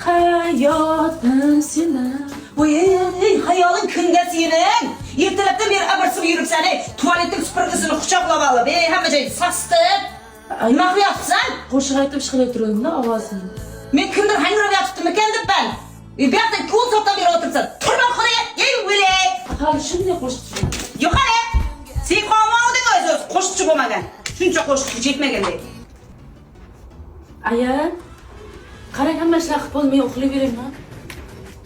Hayatın seni. Oy, hayalın künde senin. Ertelekten beri abırsız yürüp seni tuvaletin süpürgesini kucaklap alıp, hamma joyni sastıp. Nima qilyapsan? Qo'shiq aytib chiqarib turdim-da ovozini. Men kimdir hangrab yotibdim ekan deb ben. Bu yoqda 10 soatdan beri o'tiribsan. Turma xonaga, ey o'lay. Hali shunday qo'shiqchi. Yo'q hali. Sen qolmading o'zi qo'shiqchi bo'lmagan. Shuncha qo'shiqchi yetmagandek. Aya, qarang, hamma ishlar qilib bo'lmay uxlayverayman.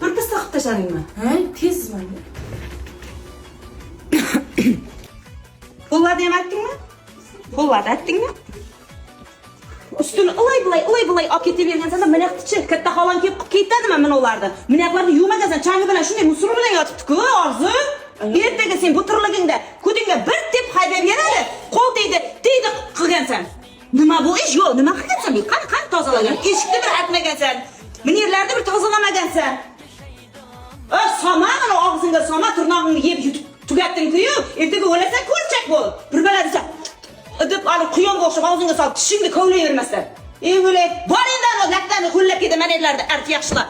Birpasda qilib tashladingmi? Ha, tezman. Qo'llarni ham aytdingmi? Qo'llarni aytdingmi? Ustini ulay bulay olib ketavergansan, mana yoqda-chi, katta xolam kelib ketadimi mana ularni? Mana yoqlarni yuvmagansan, changi bilan shunday musul bilan yotibdi-ku, Orzu. Ertaga sen bu tirligingda ko'dingga bir deb haydab beradi. Qo'l deydi qilgansan. Nima bu ish? Yo'q, nima qilgansan? Qani tozalagan? Eshikni bir aytmagansan. Minirlarni bir tozalamagansan. Soma, mana og'zingga soma, tirnog'ingni yeb yutib tugatding-ku. Ertaga o'lasan, ko'rchak bo'l. Bir baladisan. Deb olib quyonga o'xshab og'zingga solib tishingni kovlayvermasdan. Ey o'lay, bor endi laklarni qo'llab ketdi, mana yerlarda arq yaxshilab.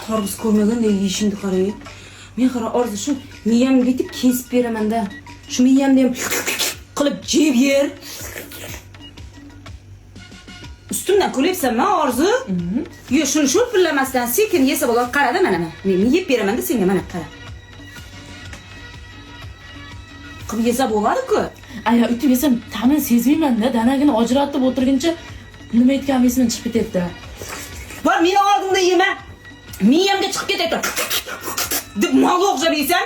Tarvuz ko'rmaganda yeyishimni qarang. Men qara Orzu shu miyamni bitib kesib beraman-da. Shu miyamni ham qilib jeb yer. Ustimdan kulyapsanmi Orzu? Yo'q, shuni sho'lpillamasdan sekin yesa bo'ladi. Qarada mana. Men yeb beraman-da senga mana qara. Qilib yesa bo'ladi-ku. Aya, o'tib yesam ta'min sezmayman-da. Danagini ajratib o'tirguncha nima aytganim esimdan chiqib ketyapti. Bor, meni oldimda yema. Miyamga chiqib ketyapti. Deb molga o'xshab yeysan.